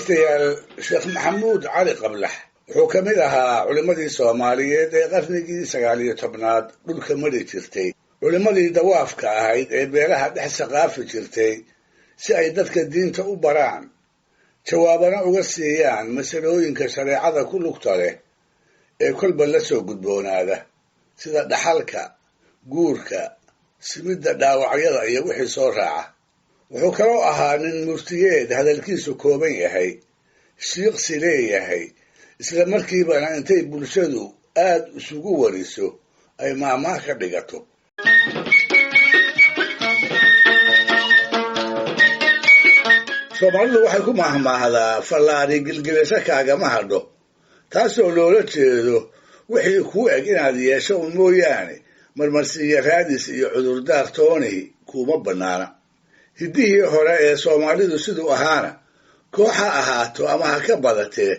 dhegaystayaal, sheekh maxamuud cali qablax wuxuu ka mid ahaa culimmadii soomaaliyeed ee qarnigii 19aad dhulka mari jirtay, culimmadii dawaafka ahayd ee beelaha dhex saqaafi jirtay si ay dadka diinta u baraan, jawaabana uga siiyaan masalooyinka shareecada ku lugta leh ee kolba la soo gudboonaada, sida dhaxalka, guurka, simidda dhaawacyada iyo wixii soo raaca. wuxuu kaloo ahaa nin muftiyeed hadalkiisu kooban yahay, shiiqsi leeyahay, isla markiibana intay bulshadu aad isugu wariso ay maahmaah ka dhigato. Soomaalidu waxay ku maahmaahdaa fallaari gilgilasho kaagama hadho, taasoo loola jeedo wixii kuu eg inaad yeesho un mooyaane marmarsiiya raadis iyo cudurdaar tooni kuuma bannaana. hiddihii hore ee Soomaalidu siduu ahaana, koox ha ahaato ama ha ka badatee,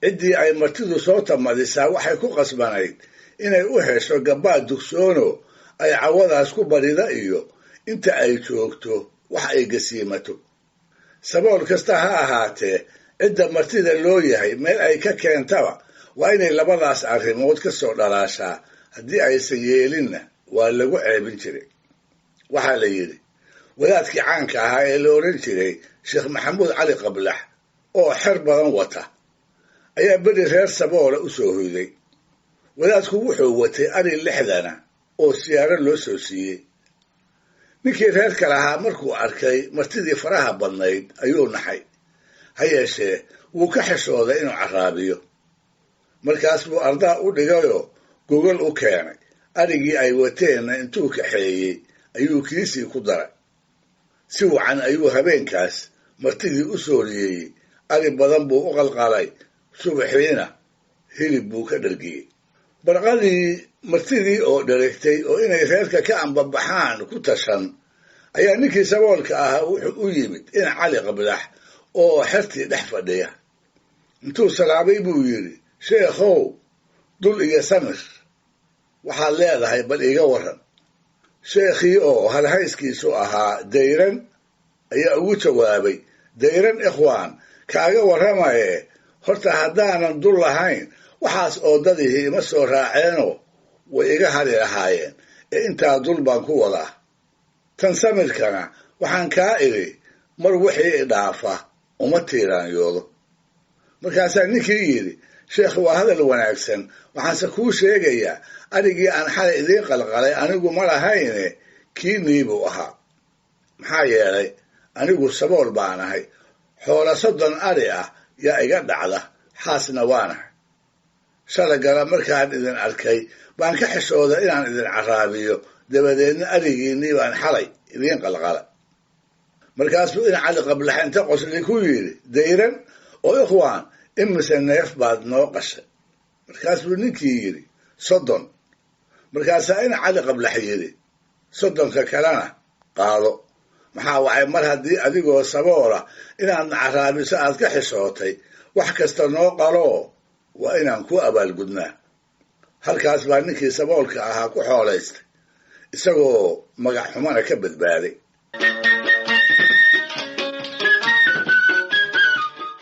ciddii ay martidu soo tamadisaa waxay ku qasbanayd inay u hesho gabbaad dugsoono ay cawadaas ku barida iyo inta ay joogto wax ay gasiimato. sabool kasta ha ahaatee, cidda martida loo yahay meel ay ka keentaba waa inay labadaas arrimood ka soo dhalaashaa, haddii aysan yeelinna waa lagu ceebin jiray. waxaa la yidhi wadaadkii caanka ahaa ee la odhan jiray sheekh maxamuud cali qablax oo xer badan wata ayaa beri reer saboola u soo hoyday. wadaadku wuxuu watay ari 60 oo siyaaro loo soo siiyey. ninkii reerka lahaa markuu arkay martidii faraha badnayd ayuu naxay, ha yeeshee wuu ka xishooday inuu carraabiyo. markaas buu ardaa u dhigayoo gogol u keenay, arigii ay wateenna intuu kaxeeyey ayuu kiisii ku daray. si wacan ayuu habeenkaas martidii u sooriyey, ari badan buu u qalqalay, subaxiina hilib buu ka dhargiyey. barqadii martidii oo dheregtay oo inay reerka ka ambabaxaan ku tashan ayaa ninkii saboolka ahaa wuxuu u yimid ina cali qablax oo xertii dhex fadhiya. intuu salaamay buu yidhi, sheekhow, dul iyo samir waxaad leedahay bal iiga warran. sheekhii oo halhayskiisu ahaa dayran ayaa ugu jawaabay, dayran ikhwaan, kaaga warramaye, horta haddaanan dul lahayn waxaas oo dadihii ima soo raaceenoo way iga hari lahaayeen, ee intaa dul baan ku wadaa. tan samirkana waxaan kaa idhi mar wixii idhaafa uma tiiraanyoodo. markaasaa ninkii yidhi, sheekh, waa hadal wanaagsan, waxaanse kuu sheegayaa arigii aan xalay idiin qalqalay anigu ma lahayne kiinii buu ahaa. maxaa yeelay anigu sabool baan ahay, xoola 30 ari ah yaa iga dhacda, xaasna waanahay. shalagala markaan idin arkay baan ka xishooday inaan idin carraabiyo, dabadeedna arigiinnii baan xalay idiin qalqala. markaasbuu ina cali qablax inta qosli ku yidhi, dayran oo ikhwaan, imise neef baad noo qashay? markaasbuu ninkii yidhi, 30. markaasaa ina cali qablax yidhi, 30ka kalena qaado. maxaa wacay mar haddii adigoo saboola inaadna carraabiso aad ka xishootay, wax kasta noo qaloo waa inaan ku abaalgudnaa. halkaas baa ninkii saboolka ahaa ku xoolaystay, isagoo magac xumana ka badbaaday.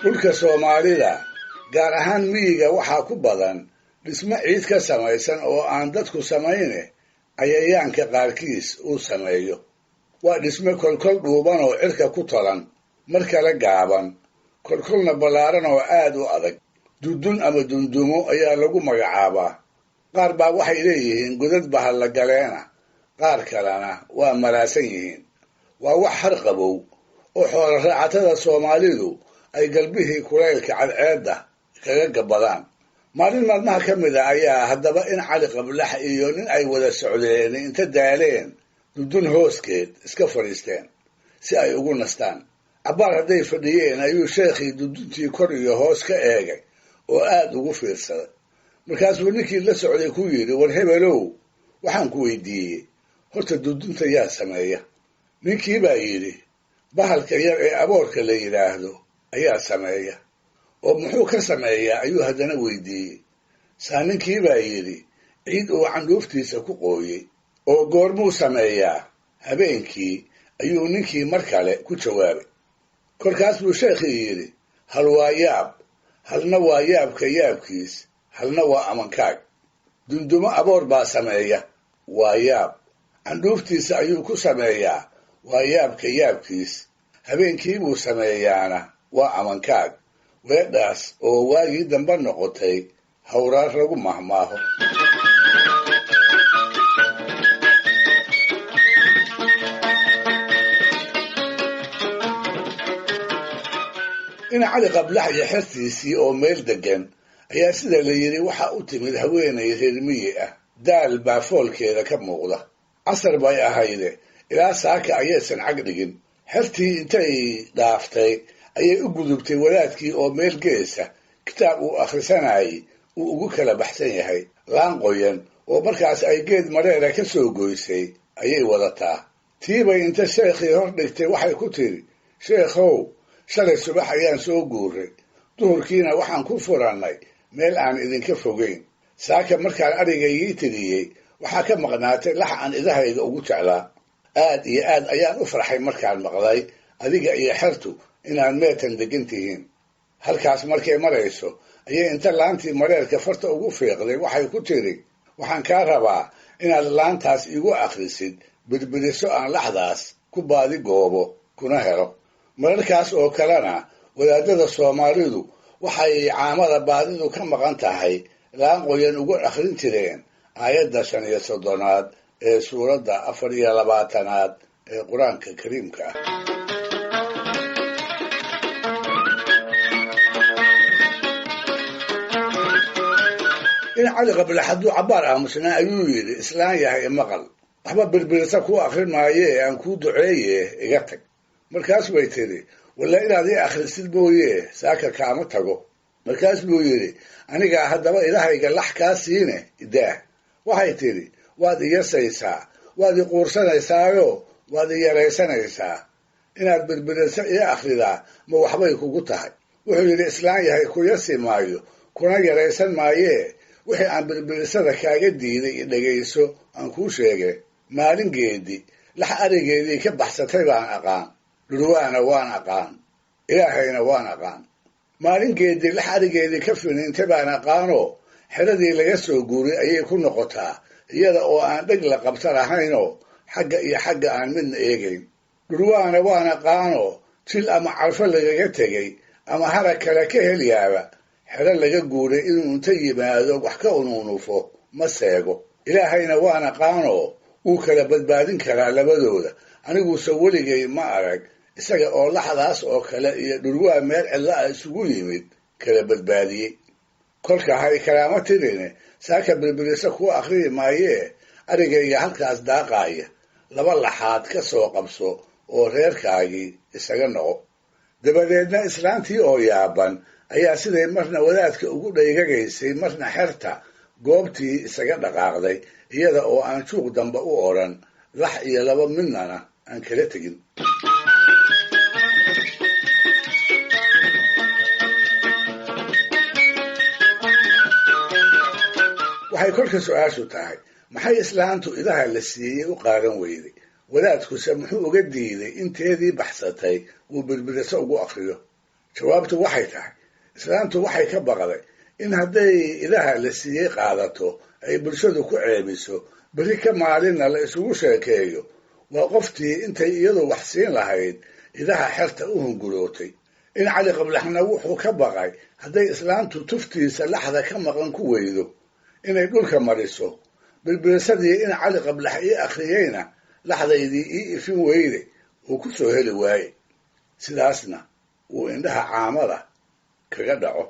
dhulka Soomaalida, gaar ahaan miyiga, waxaa ku badan dhismo ciid ka samaysan oo aan dadku samayne cayayaanka qaarkiis uu sameeyo. waa dhismo kolkol dhuuban oo cirka ku talan, mar kale gaaban, kolkolna ballaaran oo aad u adag. dudun ama dundumo ayaa lagu magacaabaa. qaar baa waxay leeyihiin godad bahalla galeena, qaar kalena waa maraasan yihiin. waa wax har qabow oo xoola raacatada Soomaalidu ay galbihii kulaylka cadceedda kaga gabbadaan. maalin maalmaha ka mid a ayaa haddaba in cali qablax iyo nin ay wada socdeen inta daaleen dudun hooskeed iska fadhiisteen si ay ugu nastaan. cabbaar hadday fadhiyeen ayuu sheekhii duduntii kor iyo hoos ka eegay oo aad ugu fiirsaday. markaasuu ninkii la socday ku yidhi, war hebelow, waxaan ku weydiiyey, horta dudunta yaa sameeya? ninkii baa yidhi, bahalka yar ee aboorka la yidhaahdo ayaa sameeya. oo muxuu ka sameeyaa ayuu haddana weydiiyey. saa ninkii baa yidhi, ciid uu candhuuftiisa ku qooyey. oo goormuu sameeyaa? habeenkii, ayuu ninkii mar kale ku jawaabay. kolkaas buu sheekhii yidhi, hal waa yaab, halna waa yaabka yaabkiis, halna waa amankaag. dundumo aboor baa sameeya, waa yaab. candhuuftiisa ayuu ku sameeyaa, waa yaabka yaabkiis. habeenkii buu sameeyaana waa amankaag. weedhaas oo waagii dambe noqotay hawraar lagu mahmaaho. in cali qablax iyo xertiisii oo meel deggan ayaa sida la yidhi waxaa u timid haweenay reer miyi ah. daal baa foolkeeda ka muuqda. casar bay ahayde ilaa saaka ayaysan cag dhigin. xertii intay dhaaftay ayay u gudubtay wadaadkii oo meel geesa kitaab uu akhrisanayay uu ugu kala baxsan yahay. laan qoyan oo markaas ay geed madheera ka soo goysay ayay wadataa. tiibay inta sheekhii hor dhigtay waxay ku tidhi, sheekhow, shalay subax ayaan soo guuray. duhurkiina waxaan ku furannay meel aan idinka fogayn. saaka markaan adhigaygii tiriyey waxaa ka maqnaatay lax aan idahayga ugu jeclaa. aad iyo aad ayaan u farxay markaan maqlay adiga iyo xertu inaad meetan deggan tihiin. halkaas markay marayso ayay inta laantii madheerka farta ugu fiiqday waxay ku tidhi, waxaan kaa rabaa inaad laantaas igu akhrisid birbiriso aan laxdaas ku baadi goobo kuna helo. mararkaas oo kalena wadaadada Soomaalidu waxay caamada baadidu ka maqan tahay laan qoyan ugu akhrin jireen aayadda 35 ee suuradda 24 ee Quraanka Kariimka ah. in cali qablax hadduu cabbaar aamusnaa ayuu yidhi, islaan yahay maqal, waxba birbirisa ku akhrin maaye aan kuu duceeye iga tag. markaas bay tidhi, walla inaad ii akhrisid mooye saaka kaama tago. markaas buu yidhi, anigaa haddaba ilahayga lax kaa siine idaah. waxay tidhi, waad iyasaysaa, waad i quursanaysaayo waad i yaraysanaysaa. inaad birbirisa ii akhridaa ma waxbay kugu tahay? wuxuu yidhi, islaan yahay ku yasi maayo kuna yaraysan maayee wixii aan birbirisada kaaga diiday i dhegayso aan kuu sheege. maalingeedii lax arigeedii ka baxsatay baan aqaan, dhurwaana waan aqaan, ilaahayna waan aqaan. maalingeedii lax arigeedii ka finiintay baan aqaanoo xeradii laga soo guuray ayay ku noqotaa iyada oo aan dheg la qabta lahaynoo xagga iyo xagga aan midna eegayn. dhurwaana waan aqaanoo jil ama carfo lagaga tegay ama harag kale ka helyaaba xero laga guuray inuu inta yimaado wax ka unuunufo ma seego. ilaahayna waan aqaanoo wuu kala badbaadin karaa labadooda. aniguuse weligay ma arag isaga oo laxdaas oo kale iyo dhurwaa meel cidla ah isugu yimid kala badbaadiyey. kolka hay kalaama tirine saaka birbirisa kuu akhriyi maayee arigayga halkaas daaqaaya 2 laxaad ka soo qabso oo reerkaagii isaga noqo. dabadeedna islaantii oo yaaban ayaa siday marna wadaadka ugu dhaygagaysay marna xerta goobtii isaga dhaqaaqday iyada oo aan juuq damba u odhan, lax iyo 2 midnana aan kala tegin. waxay kolka su-aashu tahay, maxay islaantu idaha la siiyey u qaadan weyday? wadaadkuse muxuu uga diiday inteedii baxsatay uu birbiriso ugu akhriyo? jawaabtu waxay tahay, islaantu waxay ka baqday in hadday idaha la siiyey qaadato ay bulshadu ku ceebiso, berri ka maalinna la isugu sheekeeyo waa qoftii intay iyadu wax siin lahayd idaha xerta u hungurootay. in cali qablaxna wuxuu ka baqay hadday islaantu tuftiisa laxda ka maqan ku weydo inay dhulka mariso. birbirisadii in cali qablax ii akhriyeyna laxdaydii ii ifin weyde uu ku soo heli waaye. sidaasna uu indhaha caamada kaga dhaco.